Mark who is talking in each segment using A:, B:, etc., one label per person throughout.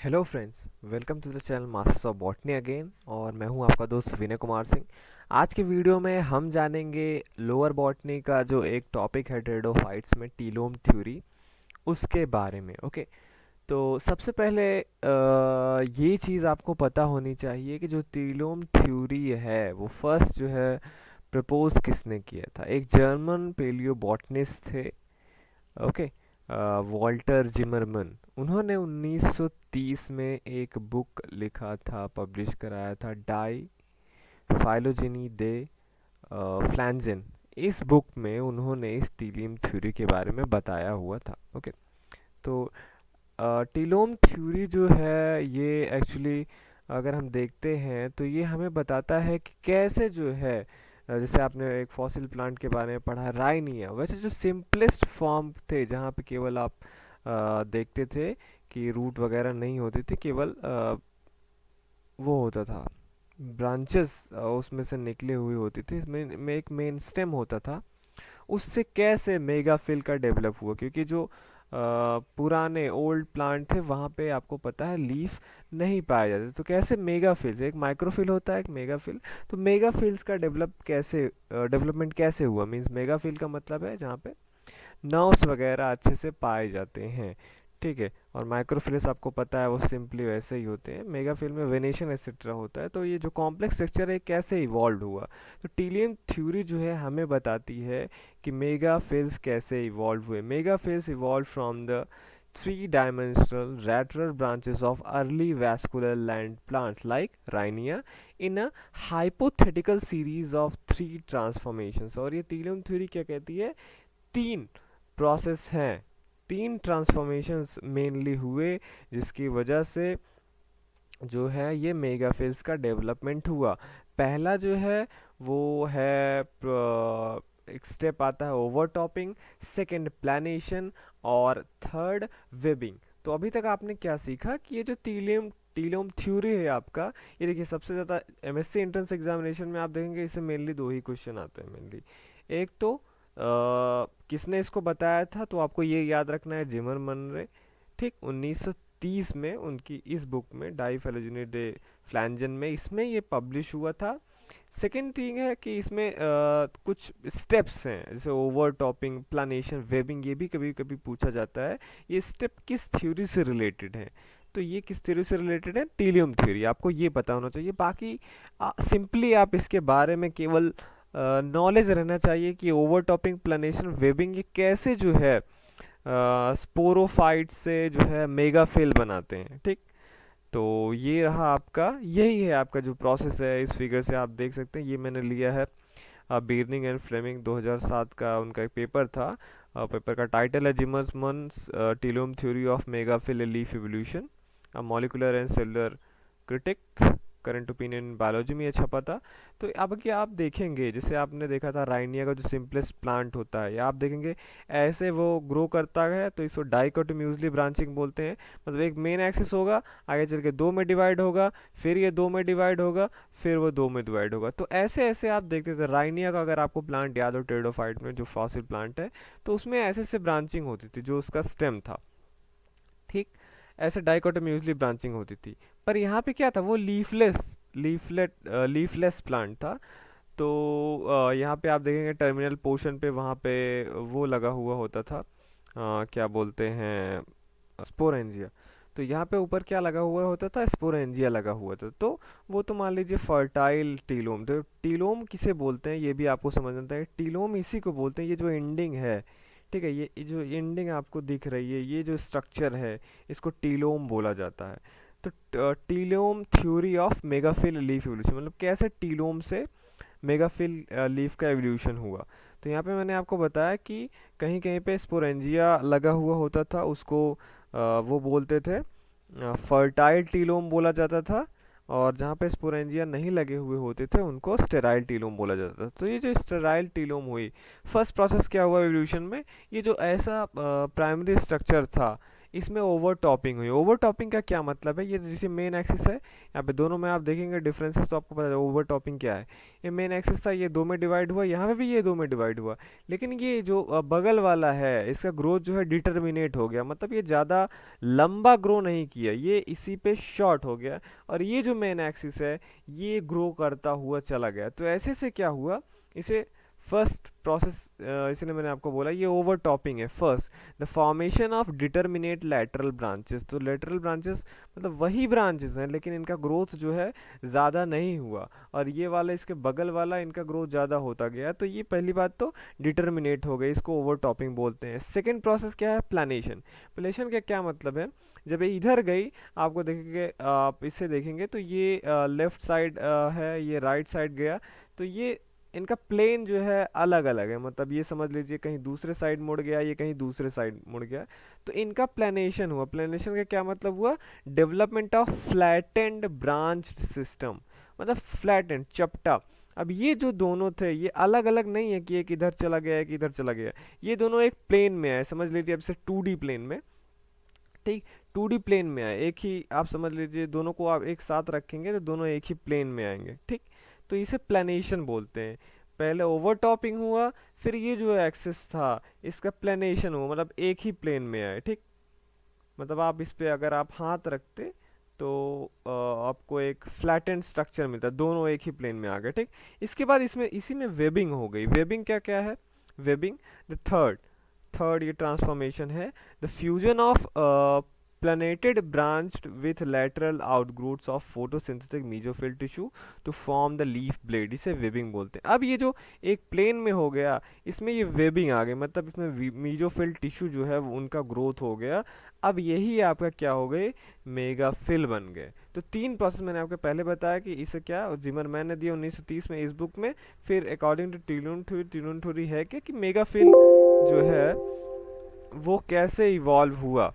A: Hello friends, welcome to the channel masters of botany again. और मैं हूं आपका दोस्त विनय कुमार सिंह। आज के वीडियो में हम जानेंगे लोअर बॉटनी का जो एक टॉपिक है टेरिडोफाइट्स में टीलोम थ्योरी, उसके बारे में। ओके, तो सबसे पहले ये चीज़ आपको पता होनी चाहिए कि जो टीलोम थ्योरी है वो फर्स्ट जो है प्रपोज किसने किया था। एक जर्मन पेलियो बॉटनिस्ट थे। Okay, Walter Zimmermann. उन्होंने 1930 में एक बुक लिखा था, पब्लिश कराया था, डाई फाइलोजेनी दे फ्लैंजन। इस बुक में उन्होंने इस टीलियम थ्योरी के बारे में बताया हुआ था। ओके, तो टीलोम थ्योरी जो है ये एक्चुअली अगर हम देखते हैं तो ये हमें बताता है कि कैसे जो है जैसे आपने एक फॉसिल प्लांट के बारे में पढ़ा, राइनिया, वैसे जो सिंपलेस्ट फॉर्म थे जहाँ पे केवल आप देखते थे कि रूट वगैरह नहीं होती थी, केवल वो होता था, ब्रांचेस उसमें से निकले हुए होती थी, में एक मेन स्टेम होता था। उससे कैसे मेगाफिल का डेवलप हुआ, क्योंकि जो पुराने ओल्ड प्लांट थे वहाँ पे आपको पता है लीफ नहीं पाए जाते, तो कैसे मेगाफिल्स, एक माइक्रोफिल होता है एक मेगाफिल, तो मेगाफिल्स का डेवलपमेंट कैसे हुआ, मींस मेगाफिल का मतलब है जहाँ पे नर्व्स वगैरह अच्छे से पाए जाते हैं। ठीक है, और माइक्रोफिल्स आपको पता है वो सिंपली वैसे ही होते हैं, मेगाफिल में वेनेशन एक्सेट्रा होता है। तो ये जो कॉम्प्लेक्स स्ट्रक्चर है कैसे इवॉल्व हुआ, तो टीलियम थ्योरी जो है हमें बताती है कि मेगाफिल्स कैसे इवॉल्व हुए। Megaphylls evolve from the three dimensional lateral branches of early vascular land plants like Rhynia in a hypothetical series of three transformations। और ये टीलियम थ्योरी क्या कहती है, तीन प्रोसेस हैं, तीन ट्रांसफॉर्मेशंस मेनली हुए जिसकी वजह से जो है ये मेगाफेज का डेवलपमेंट हुआ। पहला जो है वो है एक स्टेप आता है ओवरटॉपिंग, सेकंड प्लानेशन और थर्ड वेबिंग। तो अभी तक आपने क्या सीखा कि ये जो टीलियम थ्योरी है आपका, ये देखिए सबसे ज़्यादा एमएससी एंट्रेंस एग्जामिनेशन में आप देखेंगे इससे मेनली दो ही क्वेश्चन आते हैं मेनली। एक तो किसने इसको बताया था, तो आपको ये याद रखना है, जिमरमन ने। ठीक, 1930 में उनकी इस बुक में डाई फेलोजेनी डे फ्लैंजन में इसमें ये पब्लिश हुआ था। सेकेंड थिंग है कि इसमें कुछ स्टेप्स हैं जैसे ओवर टॉपिंग, प्लानेशन, वेबिंग, ये भी कभी कभी पूछा जाता है। ये स्टेप किस थ्योरी से रिलेटेड है, तो ये किस थ्योरी से रिलेटेड है, टीलियम थ्योरी, आपको ये पता होना चाहिए। बाकी सिंपली आप इसके बारे में केवल नॉलेज रहना चाहिए कि ओवर टॉपिंग, प्लानेशन, वेबिंग ये कैसे जो है स्पोरोफाइट से जो है मेगाफिल बनाते हैं। ठीक, तो ये रहा आपका, यही है आपका जो प्रोसेस है। इस फिगर से आप देख सकते हैं, ये मैंने लिया है बीर्निंग एंड फ्लेमिंग 2007 का उनका एक पेपर था। पेपर का टाइटल है Zimmermann's telome theory of megaphyll leaf evolution, molecular and cellular critic, current opinion biology में ये छपा था। तो अब क्या आप देखेंगे, जैसे आपने देखा था राइनिया का जो सिंपलेस्ट प्लांट होता है, या आप देखेंगे ऐसे वो ग्रो करता है, तो इसको डाइकोटोम्यूजली ब्रांचिंग बोलते हैं। मतलब एक मेन एक्सिस होगा, आगे चल के दो में डिवाइड होगा, फिर ये दो में डिवाइड होगा, फिर वो दो में डिवाइड होगा। तो ऐसे ऐसे आप देखते थे राइनिया का, अगर आपको प्लांट याद हो टेरिडोफाइट में जो फॉसिल प्लांट है, तो उसमें ऐसे ऐसे ब्रांचिंग होती थी जो उसका स्टेम था। ठीक, ऐसे डाइकोटोम्यूजली ब्रांचिंग होती थी। पर यहाँ पे क्या था, वो लीफलेस प्लांट था। तो यहाँ पे आप देखेंगे टर्मिनल पोर्शन पे वहाँ पे वो लगा हुआ होता था, क्या बोलते हैं, स्पोरेंजिया। तो यहाँ पे ऊपर क्या लगा हुआ होता था, स्पोरेंजिया लगा हुआ था। तो वो तो मान लीजिए फर्टाइल टीलोम। तो टीलोम किसे बोलते हैं ये भी आपको समझना है, टीलोम इसी को बोलते हैं, ये जो एंडिंग है, ठीक है, ये जो एंडिंग आपको दिख रही है, ये जो स्ट्रक्चर है, इसको टीलोम बोला जाता है। तो टीलोम theory of megaphyll leaf evolution, मतलब कैसे टीलोम से मेगाफिल लीफ का एवोल्यूशन हुआ। तो यहाँ पे मैंने आपको बताया कि कहीं कहीं पे स्पोरेंजिया लगा हुआ होता था, उसको वो बोलते थे फर्टाइल टीलोम बोला जाता था, और जहाँ पे स्पोरेंजिया नहीं लगे हुए होते थे उनको स्टेराइल टीलोम बोला जाता था। तो ये जो स्टेराइल टीलोम हुई, फर्स्ट प्रोसेस क्या हुआ एवोल्यूशन में, ये जो ऐसा प्राइमरी स्ट्रक्चर था, इसमें ओवरटॉपिंग हुई। ओवरटॉपिंग का क्या मतलब है, ये जैसे मेन एक्सिस है, यहाँ पे दोनों में आप देखेंगे डिफरेंसेस तो आपको पता है ओवरटॉपिंग क्या है। ये मेन एक्सिस था, ये दो में डिवाइड हुआ, यहाँ पे भी ये दो में डिवाइड हुआ, लेकिन ये जो बगल वाला है इसका ग्रोथ जो है डिटर्मिनेट हो गया, मतलब ये ज़्यादा लंबा ग्रो नहीं किया, ये इसी पे शॉर्ट हो गया, और ये जो मेन एक्सिस है ये ग्रो करता हुआ चला गया। तो ऐसे से क्या हुआ, इसे फर्स्ट प्रोसेस, इसलिए मैंने आपको बोला ये ओवरटॉपिंग है। First, the formation of determinate lateral branches. तो लैटरल ब्रांचेस मतलब वही ब्रांचेस हैं, लेकिन इनका ग्रोथ जो है ज़्यादा नहीं हुआ, और ये वाला इसके बगल वाला इनका ग्रोथ ज़्यादा होता गया। तो ये पहली बात तो डिटर्मिनेट हो गई, इसको ओवरटॉपिंग बोलते हैं। सेकेंड प्रोसेस क्या है, प्लानेशन। प्लानेशन का क्या मतलब है, जब ये इधर गई, आपको देखेंगे, आप इसे देखेंगे तो ये लेफ्ट साइड है, ये राइट साइड गया, तो ये इनका प्लेन जो है अलग अलग है, मतलब ये समझ लीजिए कहीं दूसरे साइड मुड़ गया, ये कहीं दूसरे साइड मुड़ गया, तो इनका प्लानेशन हुआ। प्लानेशन का क्या मतलब हुआ, development of flattened branch system, मतलब फ्लैटेंड, चपटा। अब ये जो दोनों थे ये अलग अलग नहीं है कि एक इधर चला गया एक इधर चला गया, ये दोनों एक प्लेन में आए, समझ लीजिए अब से 2D प्लेन में, ठीक, 2D प्लेन में आए, एक ही आप समझ लीजिए, दोनों को आप एक साथ रखेंगे तो दोनों एक ही प्लेन में आएंगे, ठीक। तो इसे प्लानेशन बोलते हैं। पहले ओवरटॉपिंग हुआ, फिर ये जो एक्सिस था इसका प्लानेशन हुआ, मतलब एक ही प्लेन में आए, ठीक। मतलब आप इस पे अगर आप हाथ रखते तो आपको एक फ्लैटेंड स्ट्रक्चर मिलता, दोनों एक ही प्लेन में आ गए, ठीक। इसके बाद इसमें इसी में वेबिंग हो गई। वेबिंग क्या क्या है, वेबिंग द थर्ड थर्ड ये ट्रांसफॉर्मेशन है, the fusion of planeted branched with lateral outgrowths of photosynthetic mesophyll tissue to form the leaf blade, इसे वेबिंग बोलते हैं। अब ये जो एक प्लेन में हो गया, इसमें ये वेबिंग आ गई, मतलब इसमें मीजोफिल टिश्यू जो है वो उनका ग्रोथ हो गया। अब यही आपका क्या हो गए, मेगाफिल बन गए। तो तीन प्रोसेस मैंने आपको पहले बताया कि इसे क्या जिमरमैन ने दिया 1930 में इस बुक में। फिर अकॉर्डिंग टू टिलून थ्योरी है कि मेगाफिल जो है वो कैसे इवॉल्व हुआ,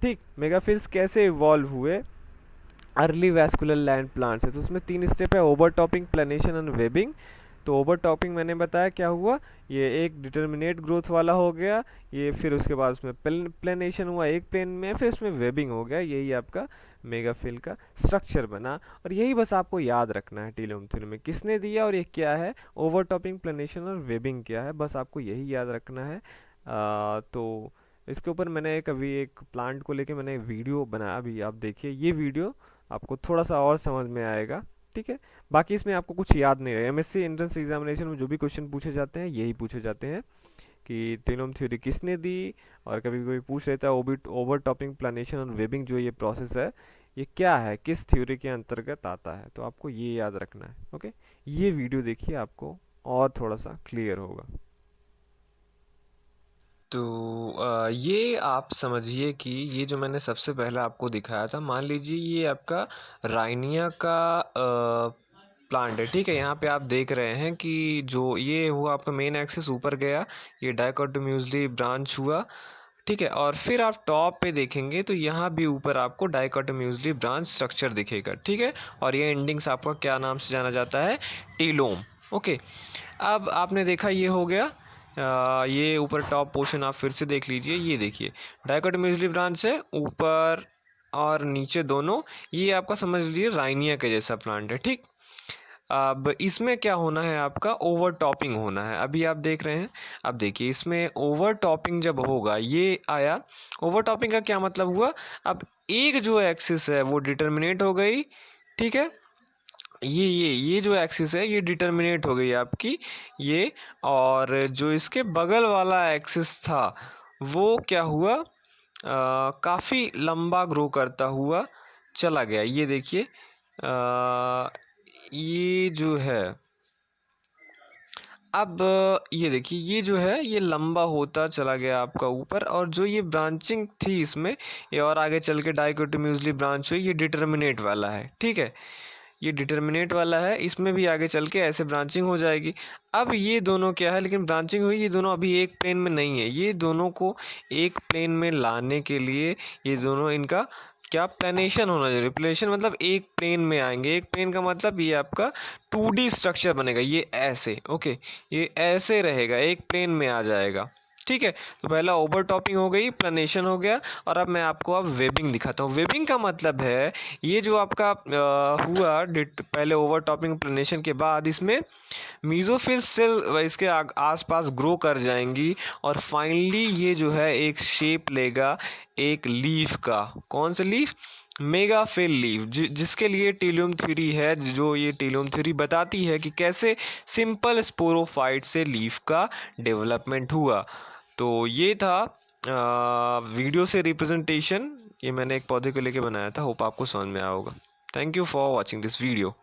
A: ठीक। मेगाफिल्स कैसे इवॉल्व हुए अर्ली वैस्कुलर लैंड प्लांट से। तो उसमें तीन स्टेप है, ओवरटॉपिंग, प्लानेशन एंड वेबिंग। तो ओवरटॉपिंग मैंने बताया क्या हुआ, ये एक डिटर्मिनेट ग्रोथ वाला हो गया, ये फिर उसके बाद उसमें प्लानेशन हुआ एक प्लेन में, फिर उसमें वेबिंग हो गया, यही आपका मेगाफिल का स्ट्रक्चर बना। और यही बस आपको याद रखना है टीलोम थ्योरी में किसने दिया और ये क्या है, ओवरटॉपिंग, प्लानेशन और वेबिंग क्या है, बस आपको यही याद रखना है। तो इसके ऊपर मैंने कभी एक प्लांट को लेके मैंने वीडियो बनाया, अभी आप देखिए ये वीडियो, आपको थोड़ा सा और समझ में आएगा, ठीक है। बाकी इसमें आपको कुछ याद नहीं रहेगा। एमएससी एंट्रेंस एग्जामिनेशन में जो भी क्वेश्चन पूछे जाते हैं यही पूछे जाते हैं कि टेलोम थ्योरी किसने दी, और कभी कभी पूछ लेता है ओवर टॉपिंग, प्लानेशन और वेबिंग जो ये प्रोसेस है ये क्या है, किस थ्योरी के अंतर्गत आता है, तो आपको ये याद रखना है। ओके, ये वीडियो देखिए आपको और थोड़ा सा क्लियर होगा।
B: तो ये आप समझिए कि ये जो मैंने सबसे पहले आपको दिखाया था, मान लीजिए ये आपका राइनिया का प्लांट है, ठीक है। यहाँ पे आप देख रहे हैं कि जो ये हुआ आपका मेन एक्सिस ऊपर गया, ये डाइकोटोम्यूसली ब्रांच हुआ, ठीक है। और फिर आप टॉप पे देखेंगे तो यहाँ भी ऊपर आपको डाइकोटोम्यूसली ब्रांच स्ट्रक्चर दिखेगा, ठीक है। और ये एंडिंग्स आपका क्या नाम से जाना जाता है, टीलोम। ओके, अब आपने देखा ये हो गया, ये ऊपर टॉप पोर्शन आप फिर से देख लीजिए, ये देखिए डाइकोटोम्यूसली ब्रांच है ऊपर और नीचे दोनों, ये आपका समझ लीजिए राइनिया के जैसा प्लांट है, ठीक। अब इसमें क्या होना है, आपका ओवर टॉपिंग होना है। अभी आप देख रहे हैं, अब देखिए इसमें ओवर टॉपिंग जब होगा, ये आया ओवर टॉपिंग का क्या मतलब हुआ, अब एक जो एक्सिस है वो डिटर्मिनेट हो गई, ठीक है। ये जो एक्सिस है ये डिटर्मिनेट हो गई आपकी, ये, और जो इसके बगल वाला एक्सिस था वो क्या हुआ, काफ़ी लंबा ग्रो करता हुआ चला गया। ये देखिए ये जो है, अब ये देखिए ये जो है ये लंबा होता चला गया आपका ऊपर, और जो ये ब्रांचिंग थी इसमें, ये और आगे चल के डाइकोटोम्यूसली ब्रांच हुई, ये डिटर्मिनेट वाला है, ठीक है। ये डिटर्मिनेट वाला है, इसमें भी आगे चल के ऐसे ब्रांचिंग हो जाएगी। अब ये दोनों क्या है, लेकिन ब्रांचिंग हुई, ये दोनों अभी एक प्लेन में नहीं है, ये दोनों को एक प्लेन में लाने के लिए ये दोनों इनका क्या प्लेनेशन होना जरूरी। प्लेनेशन मतलब एक प्लेन में आएंगे, एक प्लेन का मतलब ये आपका 2D स्ट्रक्चर बनेगा, ये ऐसे, ओके, ये ऐसे रहेगा, एक प्लेन में आ जाएगा, ठीक है। तो पहला ओवरटॉपिंग हो गई, प्लानेशन हो गया, और अब मैं आपको अब वेबिंग दिखाता हूँ। वेबिंग का मतलब है ये जो आपका हुआ पहले ओवरटॉपिंग प्लानेशन के बाद इसमें मीजोफिल सेल इसके आसपास ग्रो कर जाएंगी और फाइनली ये जो है एक शेप लेगा एक लीफ का। कौन सा लीफ? मेगाफिल लीफ, जिसके लिए टीलियम थ्योरी है, जो ये टीलियम थ्योरी बताती है कि कैसे सिंपल स्पोरोफाइट से लीफ का डेवलपमेंट हुआ। तो ये था वीडियो से रिप्रेजेंटेशन। ये मैंने एक पौधे को लेके बनाया था। होप आपको समझ में आया होगा। Thank you for watching this video.